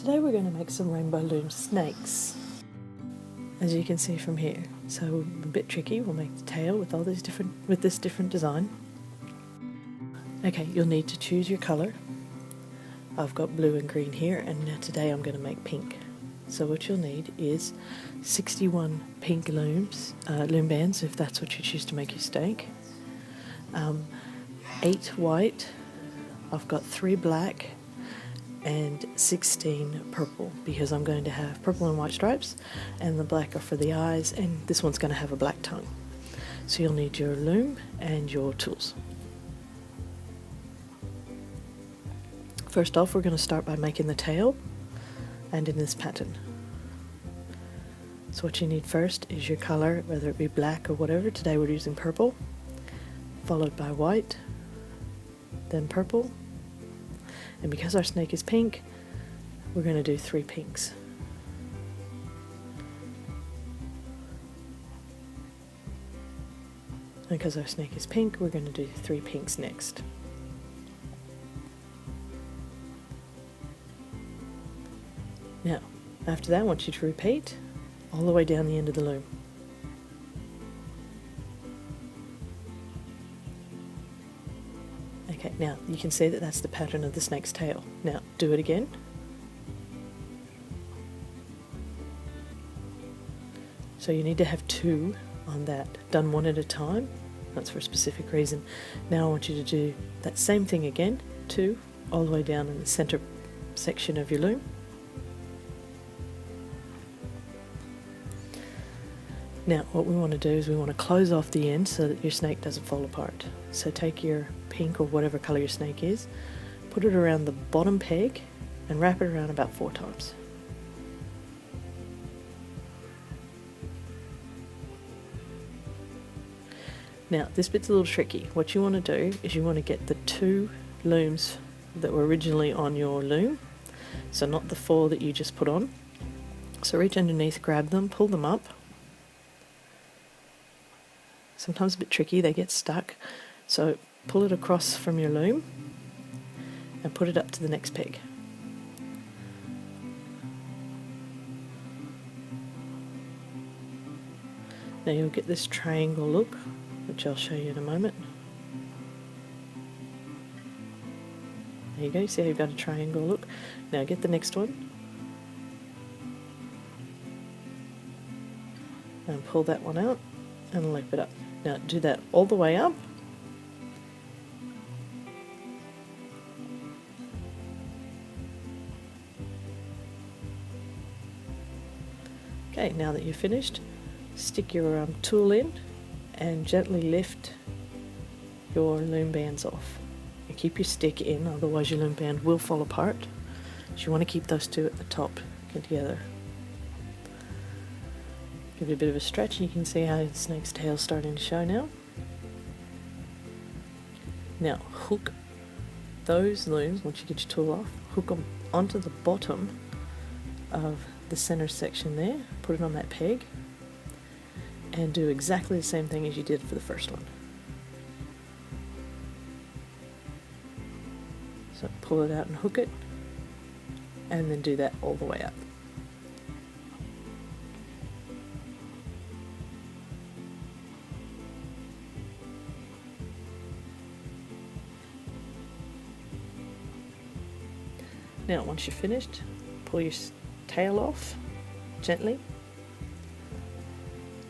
Today we're going to make some Rainbow Loom Snakes, as you can see from here. So a bit tricky, we'll make the tail with all these this different design. Okay, you'll need to choose your colour. I've got blue and green here, and today I'm going to make pink. So what you'll need is 61 pink loom bands, if that's what you choose to make your stake, 8 white, I've got 3 black, and 16 purple, because I'm going to have purple and white stripes, and the black are for the eyes, and this one's going to have a black tongue. So you'll need your loom and your tools. First off, we're going to start by making the tail, and in this pattern. So what you need first is your colour, whether it be black or whatever. Today we're using purple, followed by white, then purple. And because our snake is pink, we're going to do 3 pinks. And because our snake is pink, we're going to do 3 pinks next. Now, after that, I want you to repeat all the way down the end of the loom. Okay, now you can see that that's the pattern of the snake's tail. Now do it again. So you need to have 2 on that, done 1 at a time. That's for a specific reason. Now I want you to do that same thing again, 2 all the way down in the center section of your loom. Now what we want to do is we want to close off the end so that your snake doesn't fall apart. So take your pink or whatever colour your snake is, put it around the bottom peg and wrap it around about 4 times. Now this bit's a little tricky. What you want to do is you want to get the 2 looms that were originally on your loom, so not the 4 that you just put on. So reach underneath, grab them, pull them up. Sometimes a bit tricky, they get stuck. So pull it across from your loom and put it up to the next peg. Now you'll get this triangle look, which I'll show you in a moment. There you go, see how you've got a triangle look? Now get the next one and pull that one out and loop it up. Now do that all the way up. Okay, now that you're finished, stick your tool in and gently lift your loom bands off. And keep your stick in, otherwise your loom band will fall apart. So you want to keep those 2 at the top together. Give it a bit of a stretch, and you can see how the snake's tail is starting to show now. Now hook those looms, once you get your tool off, hook them onto the bottom of the center section there, put it on that peg, and do exactly the same thing as you did for the first one. So pull it out and hook it, and then do that all the way up. Now once you're finished, pull your tail off gently,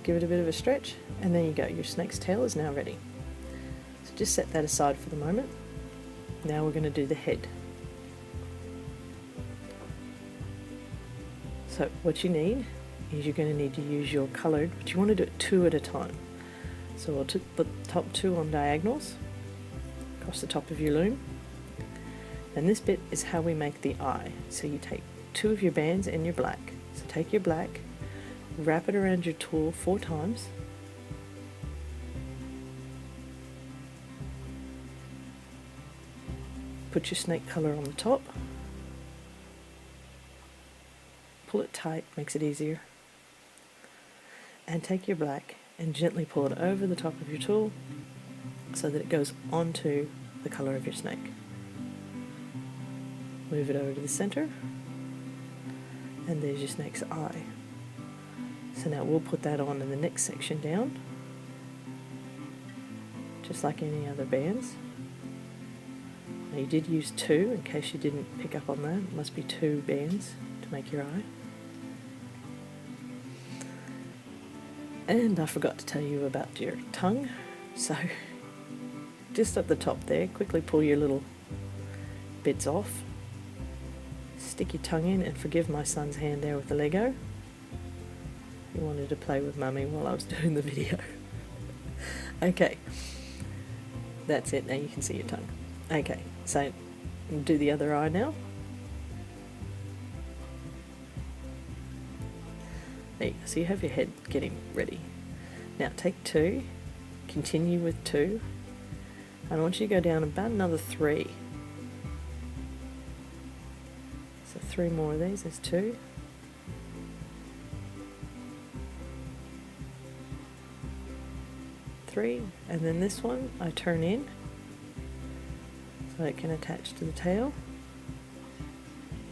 give it a bit of a stretch, and there you go, your snake's tail is now ready. So just set that aside for the moment. Now we're going to do the head. So what you need is you're going to need to use your coloured, but you want to do it 2 at a time. So I'll put the top 2 on diagonals across the top of your loom. And this bit is how we make the eye. So you take 2 of your bands and your black. So take your black, wrap it around your tool 4 times. Put your snake colour on the top. Pull it tight, makes it easier. And take your black and gently pull it over the top of your tool so that it goes onto the colour of your snake. Move it over to the center and there's your snake's eye. So now we'll put that on in the next section down, just like any other bands. Now you did use 2, in case you didn't pick up on that. It must be 2 bands to make your eye. And I forgot to tell you about your tongue, so just at the top there, quickly pull your little bits off, stick your tongue in, and forgive my son's hand there with the Lego. He wanted to play with Mummy while I was doing the video. Okay, that's it, now you can see your tongue. Okay, so do the other eye now. There you go, so you have your head getting ready. Now take 2, continue with 2, and I want you to go down about another 3. So 3 more of these, there's 2. 3, and then this one I turn in so it can attach to the tail.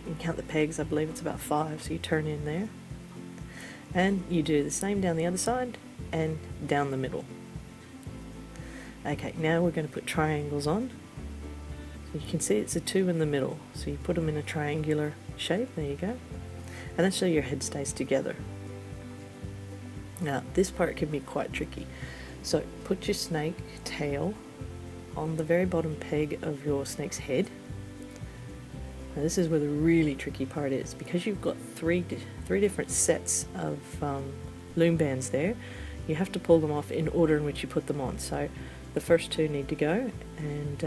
You can count the pegs, I believe it's about 5, so you turn in there. And you do the same down the other side and down the middle. Okay, now we're going to put triangles on. So you can see it's a 2 in the middle, so you put them in a triangular shape, there you go. And that's so your head stays together. Now this part can be quite tricky. So put your snake tail on the very bottom peg of your snake's head. Now this is where the really tricky part is, because you've got three different sets of loom bands there. You have to pull them off in order in which you put them on. So the first 2 need to go, and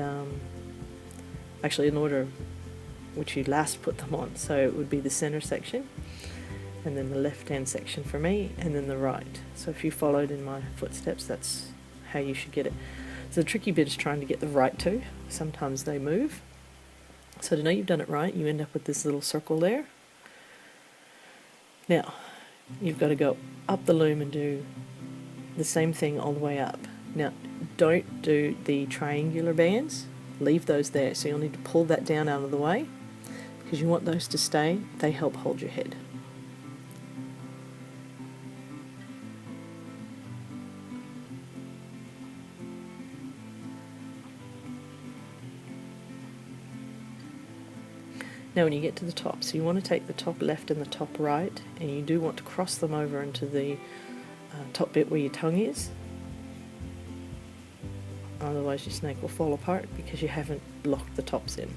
actually in order which you last put them on. So it would be the center section, and then the left hand section for me, and then the right. So if you followed in my footsteps, that's how you should get it. So the tricky bit is trying to get the right 2. Sometimes they move. So to know you've done it right, you end up with this little circle there. Now, you've got to go up the loom and do the same thing all the way up. Now, don't do the triangular bands. Leave those there. So you'll need to pull that down out of the way, because you want those to stay. They help hold your head. Now when you get to the top, so you want to take the top left and the top right, and you do want to cross them over into the top bit where your tongue is. Otherwise your snake will fall apart because you haven't locked the tops in.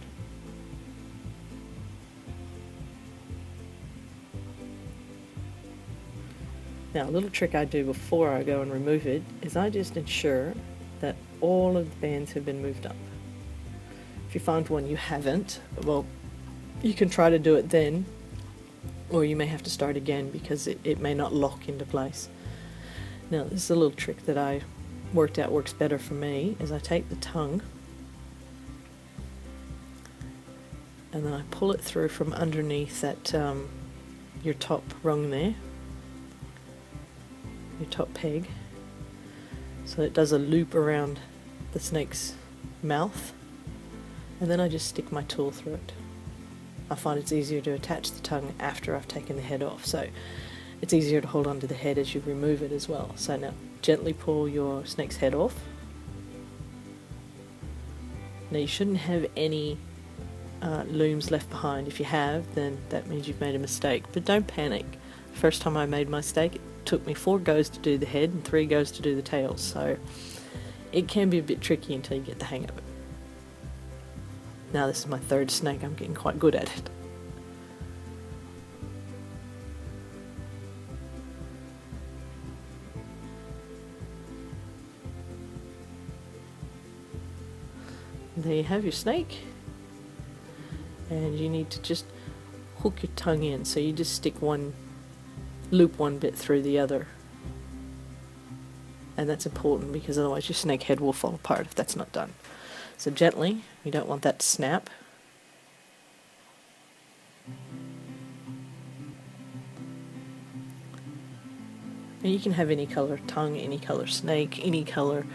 Now a little trick I do before I go and remove it is I just ensure that all of the bands have been moved up. If you find one you haven't, well, you can try to do it then, or you may have to start again because it may not lock into place. Now this is a little trick that I worked out works better for me, is I take the tongue and then I pull it through from underneath that your top rung there, your top peg, so it does a loop around the snake's mouth, and then I just stick my tool through it. I find it's easier to attach the tongue after I've taken the head off, so it's easier to hold onto the head as you remove it as well. So now gently pull your snake's head off. Now you shouldn't have any looms left behind. If you have, then that means you've made a mistake, but don't panic. First time I made my mistake, it took me 4 goes to do the head and 3 goes to do the tail, so it can be a bit tricky until you get the hang of it. Now this is my 3rd snake, I'm getting quite good at it. And there you have your snake, and you need to just hook your tongue in, so you just loop one bit through the other, and that's important because otherwise your snake head will fall apart if that's not done. So gently, you don't want that to snap. And you can have any color tongue, any color snake, any color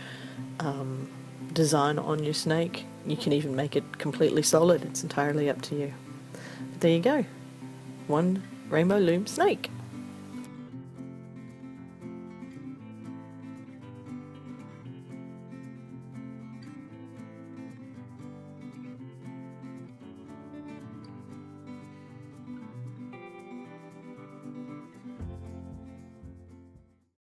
design on your snake. You can even make it completely solid, it's entirely up to you. But there you go, one Rainbow Loom Snake.